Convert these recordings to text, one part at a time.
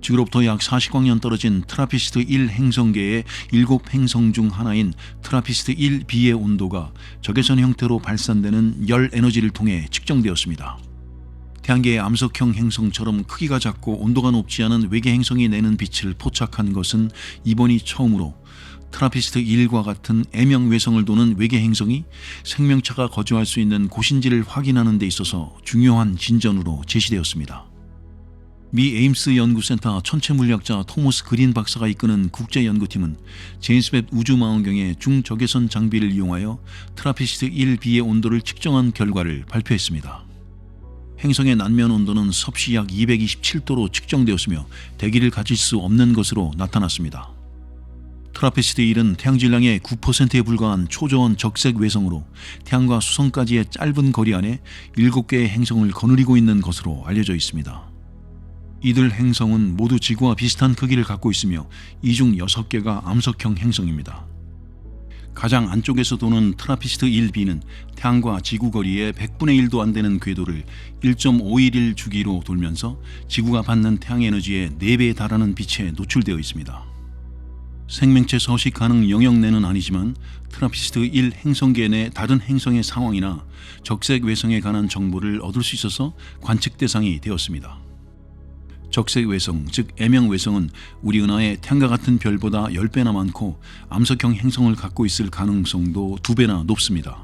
지구로부터 약 40광년 떨어진 트라피스트 1 행성계의 7행성 중 하나인 트라피스트 1b의 온도가 적외선 형태로 발산되는 열 에너지를 통해 측정되었습니다. 태양계의 암석형 행성처럼 크기가 작고 온도가 높지 않은 외계 행성이 내는 빛을 포착한 것은 이번이 처음으로 트라피스트 1과 같은 M형 외성을 도는 외계 행성이 생명체가 거주할 수 있는 곳인지를 확인하는 데 있어서 중요한 진전으로 제시되었습니다. 미 에임스 연구센터 천체물리학자 토머스 그린 박사가 이끄는 국제연구팀은 제임스 웹 우주망원경의 중적외선 장비를 이용하여 트라피스트 1b의 온도를 측정한 결과를 발표했습니다. 행성의 난면 온도는 섭씨 약 227도로 측정되었으며 대기를 가질 수 없는 것으로 나타났습니다. 트라피스트 1은 태양 질량의 9%에 불과한 초저온 적색 외성으로 태양과 수성까지의 짧은 거리 안에 7개의 행성을 거느리고 있는 것으로 알려져 있습니다. 이들 행성은 모두 지구와 비슷한 크기를 갖고 있으며 이 중 6개가 암석형 행성입니다. 가장 안쪽에서 도는 트라피스트 1b는 태양과 지구 거리의 100분의 1도 안 되는 궤도를 1.511 주기로 돌면서 지구가 받는 태양 에너지의 4배에 달하는 빛에 노출되어 있습니다. 생명체 서식 가능 영역 내는 아니지만 트라피스트 1 행성계 내 다른 행성의 상황이나 적색 외성에 관한 정보를 얻을 수 있어서 관측 대상이 되었습니다. 적색 외성, 즉 M형 외성은 우리 은하의 태양과 같은 별보다 10배나 많고 암석형 행성을 갖고 있을 가능성도 2배나 높습니다.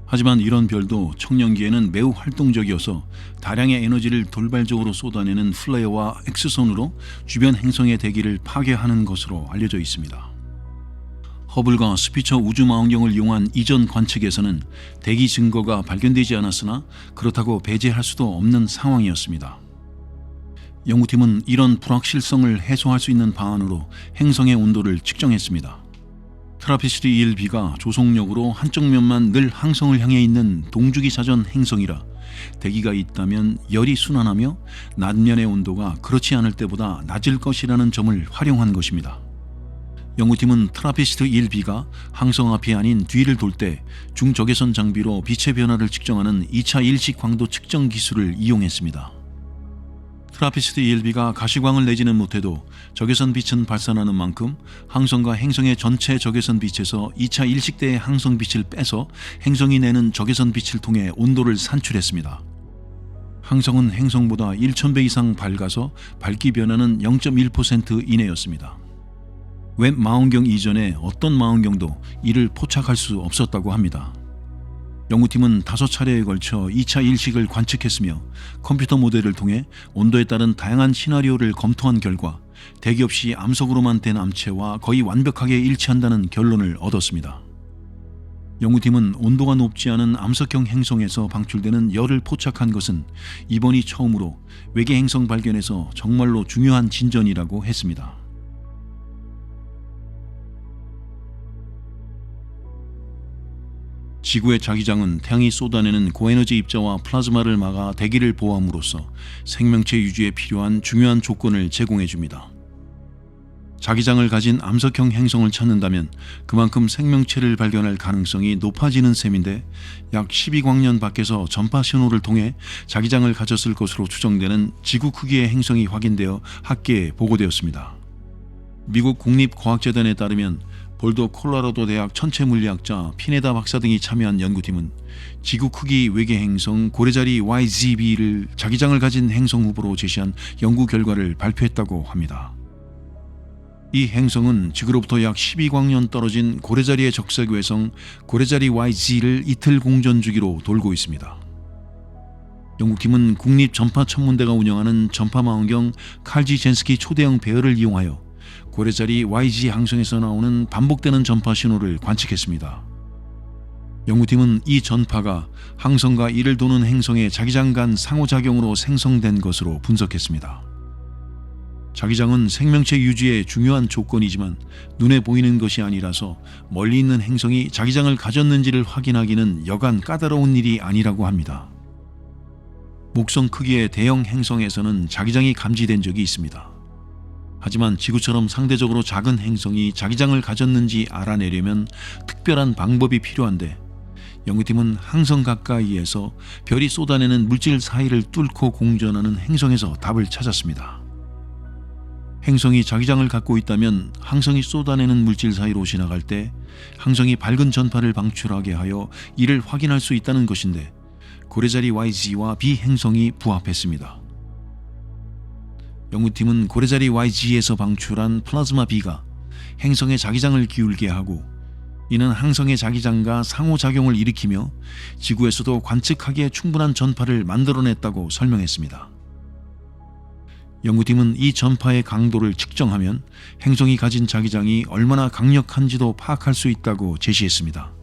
하지만 이런 별도 청년기에는 매우 활동적이어서 다량의 에너지를 돌발적으로 쏟아내는 플레어와 X선으로 주변 행성의 대기를 파괴하는 것으로 알려져 있습니다. 허블과 스피처 우주망원경을 이용한 이전 관측에서는 대기 증거가 발견되지 않았으나 그렇다고 배제할 수도 없는 상황이었습니다. 연구팀은 이런 불확실성을 해소할 수 있는 방안으로 행성의 온도를 측정했습니다. 트라피스트 1b가 조속력으로 한쪽 면만 늘 항성을 향해 있는 동주기자전 행성이라 대기가 있다면 열이 순환하며 낮면의 온도가 그렇지 않을 때보다 낮을 것이라는 점을 활용한 것입니다. 연구팀은 트라피스트 1b가 항성 앞이 아닌 뒤를 돌 때 중적외선 장비로 빛의 변화를 측정하는 2차 일식 광도 측정 기술을 이용했습니다. 트라피스트 1b가 가시광을 내지는 못해도 적외선 빛은 발산하는 만큼 항성과 행성의 전체 적외선 빛에서 2차 일식대의 항성 빛을 빼서 행성이 내는 적외선 빛을 통해 온도를 산출했습니다. 항성은 행성보다 1000배 이상 밝아서 밝기 변화는 0.1% 이내였습니다. 웹 망원경 이전에 어떤 망원경도 이를 포착할 수 없었다고 합니다. 연구팀은 5차례에 걸쳐 2차 일식을 관측했으며 컴퓨터 모델을 통해 온도에 따른 다양한 시나리오를 검토한 결과 대기 없이 암석으로만 된 암체와 거의 완벽하게 일치한다는 결론을 얻었습니다. 연구팀은 온도가 높지 않은 암석형 행성에서 방출되는 열을 포착한 것은 이번이 처음으로 외계 행성 발견에서 정말로 중요한 진전이라고 했습니다. 지구의 자기장은 태양이 쏟아내는 고에너지 입자와 플라즈마를 막아 대기를 보호함으로써 생명체 유지에 필요한 중요한 조건을 제공해 줍니다. 자기장을 가진 암석형 행성을 찾는다면 그만큼 생명체를 발견할 가능성이 높아지는 셈인데 약 12광년 밖에서 전파 신호를 통해 자기장을 가졌을 것으로 추정되는 지구 크기의 행성이 확인되어 학계에 보고되었습니다. 미국 국립과학재단에 따르면 볼더 콜로라도 대학 천체물리학자 피네다 박사 등이 참여한 연구팀은 지구 크기 외계 행성 고래자리 YZB를 자기장을 가진 행성 후보로 제시한 연구 결과를 발표했다고 합니다. 이 행성은 지구로부터 약 12광년 떨어진 고래자리의 적색 외성 고래자리 YZ를 이틀 공전 주기로 돌고 있습니다. 연구팀은 국립전파천문대가 운영하는 전파망원경 칼지 젠스키 초대형 배열을 이용하여 고래자리 YG 항성에서 나오는 반복되는 전파 신호를 관측했습니다. 연구팀은 이 전파가 항성과 이를 도는 행성의 자기장 간 상호작용으로 생성된 것으로 분석했습니다. 자기장은 생명체 유지의 중요한 조건이지만 눈에 보이는 것이 아니라서 멀리 있는 행성이 자기장을 가졌는지를 확인하기는 여간 까다로운 일이 아니라고 합니다. 목성 크기의 대형 행성에서는 자기장이 감지된 적이 있습니다. 하지만 지구처럼 상대적으로 작은 행성이 자기장을 가졌는지 알아내려면 특별한 방법이 필요한데 연구팀은 항성 가까이에서 별이 쏟아내는 물질 사이를 뚫고 공전하는 행성에서 답을 찾았습니다. 행성이 자기장을 갖고 있다면 항성이 쏟아내는 물질 사이로 지나갈 때 항성이 밝은 전파를 방출하게 하여 이를 확인할 수 있다는 것인데, 고래자리 YG와 B 행성이 부합했습니다. 연구팀은 고래자리 YG에서 방출한 플라즈마 B가 행성의 자기장을 기울게 하고, 이는 항성의 자기장과 상호작용을 일으키며 지구에서도 관측하기에 충분한 전파를 만들어냈다고 설명했습니다. 연구팀은 이 전파의 강도를 측정하면 행성이 가진 자기장이 얼마나 강력한지도 파악할 수 있다고 제시했습니다.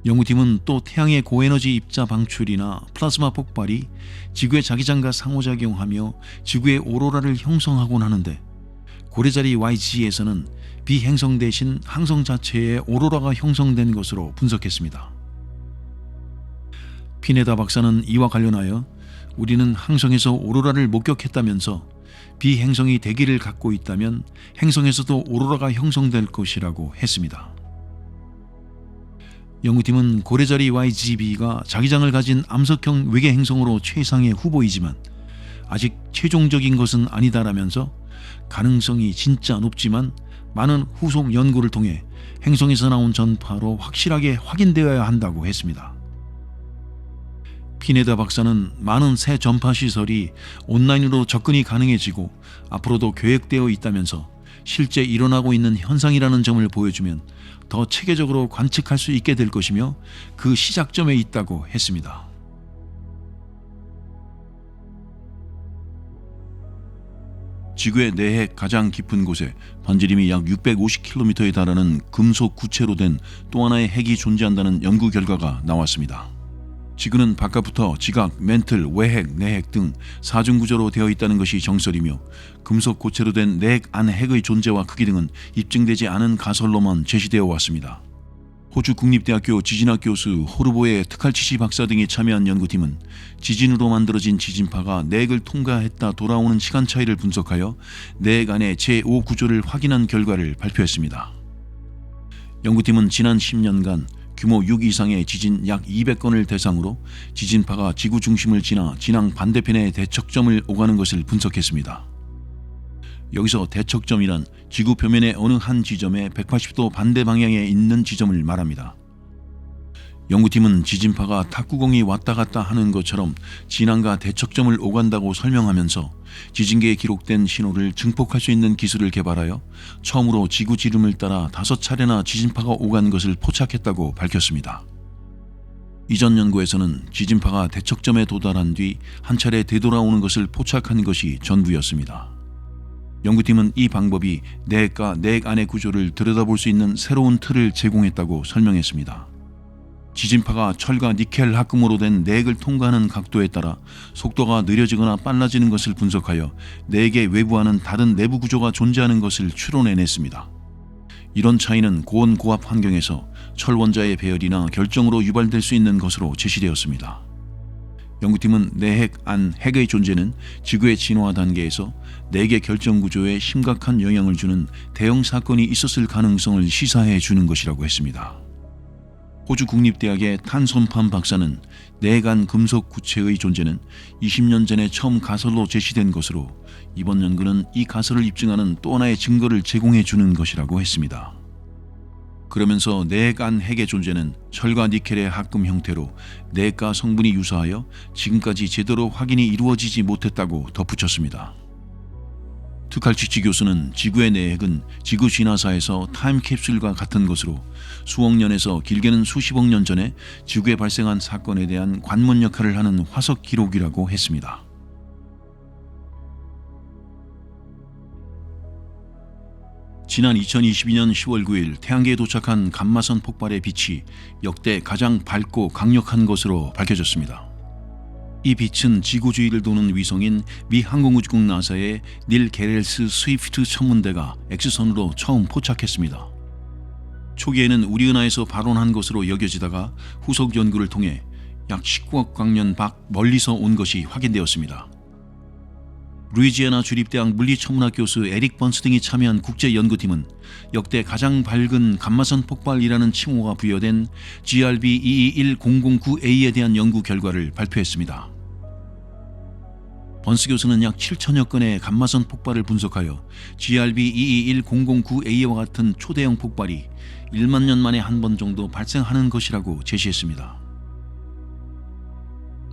연구팀은 또 태양의 고에너지 입자 방출이나 플라즈마 폭발이 지구의 자기장과 상호작용하며 지구의 오로라를 형성하곤 하는데, 고래자리 YG에서는 비행성 대신 항성 자체에 오로라가 형성된 것으로 분석했습니다. 피네다 박사는 이와 관련하여 우리는 항성에서 오로라를 목격했다면서 비행성이 대기를 갖고 있다면 행성에서도 오로라가 형성될 것이라고 했습니다. 연구팀은 고래자리 YGB가 자기장을 가진 암석형 외계 행성으로 최상의 후보이지만 아직 최종적인 것은 아니다라면서 가능성이 진짜 높지만 많은 후속 연구를 통해 행성에서 나온 전파로 확실하게 확인되어야 한다고 했습니다. 피네다 박사는 많은 새 전파 시설이 온라인으로 접근이 가능해지고 앞으로도 계획되어 있다면서 실제 일어나고 있는 현상이라는 점을 보여주면 더 체계적으로 관측할 수 있게 될 것이며 그 시작점에 있다고 했습니다. 지구의 내핵 가장 깊은 곳에 반지름이 약 650km에 달하는 금속 구체로 된 또 하나의 핵이 존재한다는 연구 결과가 나왔습니다. 지구는 바깥부터 지각, 멘틀, 외핵, 내핵 등 사중 구조로 되어 있다는 것이 정설이며, 금속 고체로 된 내핵 안 핵의 존재와 크기 등은 입증되지 않은 가설로만 제시되어 왔습니다. 호주 국립대학교 지진학 교수 호르보의 트칼치시 박사 등이 참여한 연구팀은 지진으로 만들어진 지진파가 내핵을 통과했다 돌아오는 시간 차이를 분석하여 내핵 안의 제5 구조를 확인한 결과를 발표했습니다. 연구팀은 지난 10년간 규모 6 이상의 지진 약 200건을 대상으로 지진파가 지구 중심을 지나 진앙 반대편의 대척점을 오가는 것을 분석했습니다. 여기서 대척점이란 지구 표면의 어느 한 지점에 180도 반대 방향에 있는 지점을 말합니다. 연구팀은 지진파가 탁구공이 왔다 갔다 하는 것처럼 진앙과 대척점을 오간다고 설명하면서 지진계에 기록된 신호를 증폭할 수 있는 기술을 개발하여 처음으로 지구 지름을 따라 5차례나 지진파가 오간 것을 포착했다고 밝혔습니다. 이전 연구에서는 지진파가 대척점에 도달한 뒤 한 차례 되돌아오는 것을 포착한 것이 전부였습니다. 연구팀은 이 방법이 내핵과 내핵 안의 구조를 들여다볼 수 있는 새로운 틀을 제공했다고 설명했습니다. 지진파가 철과 니켈 합금으로 된 내핵을 통과하는 각도에 따라 속도가 느려지거나 빨라지는 것을 분석하여 내핵의 외부와는 다른 내부 구조가 존재하는 것을 추론해냈습니다. 이런 차이는 고온 고압 환경에서 철 원자의 배열이나 결정으로 유발될 수 있는 것으로 제시되었습니다. 연구팀은 내핵 안 핵의 존재는 지구의 진화 단계에서 내핵의 결정 구조에 심각한 영향을 주는 대형 사건이 있었을 가능성을 시사해 주는 것이라고 했습니다. 호주 국립대학의 탄손팜 박사는 내핵 안 금속 구체의 존재는 20년 전에 처음 가설로 제시된 것으로 이번 연구는 이 가설을 입증하는 또 하나의 증거를 제공해 주는 것이라고 했습니다. 그러면서 내핵 안 핵의 존재는 철과 니켈의 합금 형태로 내핵과 성분이 유사하여 지금까지 제대로 확인이 이루어지지 못했다고 덧붙였습니다. 트칼치치 교수는 지구의 내핵은 지구 진화사에서 타임캡슐과 같은 것으로 수억 년에서 길게는 수십억 년 전에 지구에 발생한 사건에 대한 관문 역할을 하는 화석 기록이라고 했습니다. 지난 2022년 10월 9일 태양계에 도착한 감마선 폭발의 빛이 역대 가장 밝고 강력한 것으로 밝혀졌습니다. 이 빛은 지구 주위를 도는 위성인 미 항공우주국 나사의 닐 게렐스 스위프트 천문대가 X선으로 처음 포착했습니다. 초기에는 우리 은하에서 발원한 것으로 여겨지다가 후속 연구를 통해 약 19억 광년 밖 멀리서 온 것이 확인되었습니다. 루이지애나 주립대학 물리천문학 교수 에릭 번스 등이 참여한 국제연구팀은 역대 가장 밝은 감마선 폭발이라는 칭호가 부여된 GRB 221009A에 대한 연구 결과를 발표했습니다. 번스 교수는 약 7천여 건의 감마선 폭발을 분석하여 GRB-221-009A와 같은 초대형 폭발이 1만 년 만에 한 번 정도 발생하는 것이라고 제시했습니다.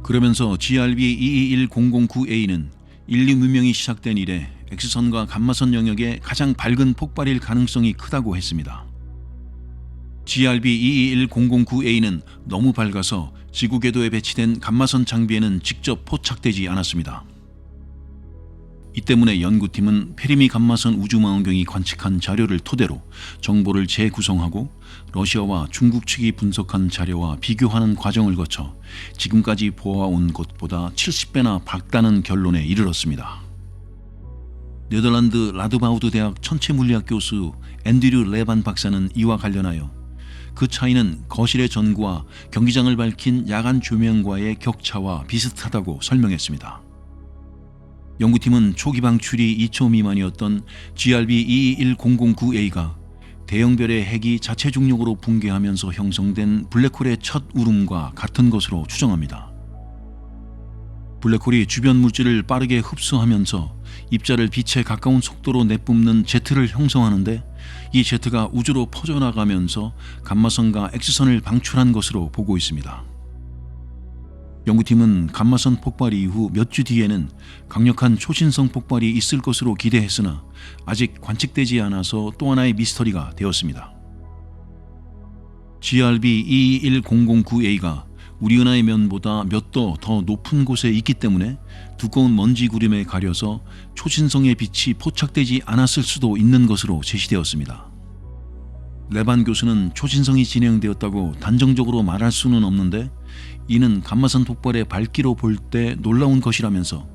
그러면서 GRB-221-009A는 인류 문명이 시작된 이래 X선과 감마선 영역의 가장 밝은 폭발일 가능성이 크다고 했습니다. GRB-221-009A는 너무 밝아서 지구 궤도에 배치된 감마선 장비에는 직접 포착되지 않았습니다. 이 때문에 연구팀은 페리미 감마선 우주망원경이 관측한 자료를 토대로 정보를 재구성하고 러시아와 중국 측이 분석한 자료와 비교하는 과정을 거쳐 지금까지 보아온 것보다 70배나 밝다는 결론에 이르렀습니다. 네덜란드 라드바우드 대학 천체물리학 교수 앤드류 레반 박사는 이와 관련하여 그 차이는 거실의 전구와 경기장을 밝힌 야간 조명과의 격차와 비슷하다고 설명했습니다. 연구팀은 초기 방출이 2초 미만이었던 GRB-221-009A가 대형별의 핵이 자체 중력으로 붕괴하면서 형성된 블랙홀의 첫 울음과 같은 것으로 추정합니다. 블랙홀이 주변 물질을 빠르게 흡수하면서 입자를 빛에 가까운 속도로 내뿜는 제트를 형성하는데 이 제트가 우주로 퍼져나가면서 감마선과 X선을 방출한 것으로 보고 있습니다. 연구팀은 감마선 폭발 이후 몇 주 뒤에는 강력한 초신성 폭발이 있을 것으로 기대했으나 아직 관측되지 않아서 또 하나의 미스터리가 되었습니다. GRB-221-009A가 우리 은하의 면보다 몇 도 더 높은 곳에 있기 때문에 두꺼운 먼지 구름에 가려서 초신성의 빛이 포착되지 않았을 수도 있는 것으로 제시되었습니다. 레반 교수는 초신성이 진행되었다고 단정적으로 말할 수는 없는데 이는 감마선 폭발의 밝기로 볼 때 놀라운 것이라면서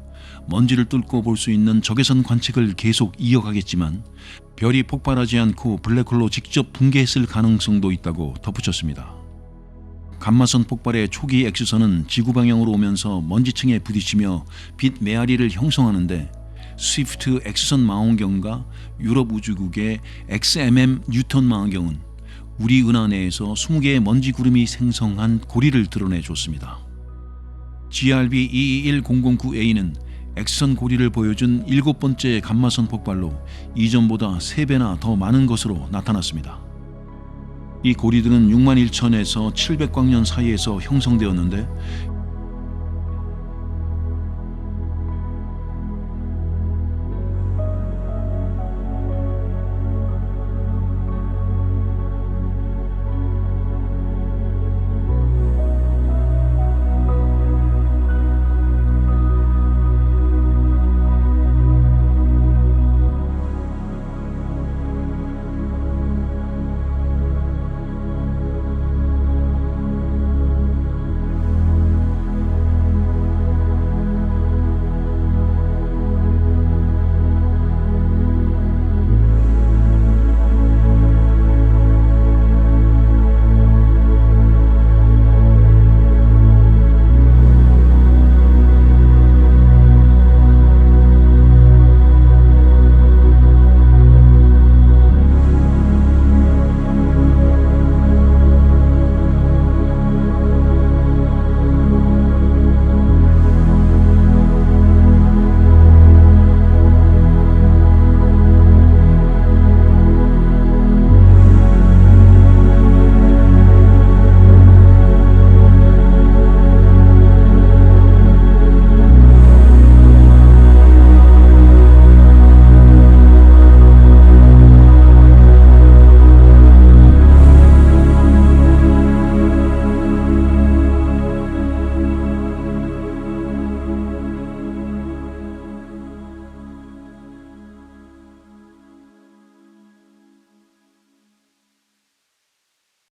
먼지를 뚫고 볼 수 있는 적외선 관측을 계속 이어가겠지만 별이 폭발하지 않고 블랙홀로 직접 붕괴했을 가능성도 있다고 덧붙였습니다. 감마선 폭발의 초기 X선은 지구 방향으로 오면서 먼지층에 부딪히며 빛 메아리를 형성하는데 스위프트 X선 망원경과 유럽 우주국의 XMM 뉴턴 망원경은 우리 은하 내에서 20개의 먼지 구름이 생성한 고리를 드러내 줬습니다. GRB-221-009A는 X선 고리를 보여준 7번째 감마선 폭발로 이전보다 3배나 더 많은 것으로 나타났습니다. 이 고리들은 61,000에서 700광년 사이에서 형성되었는데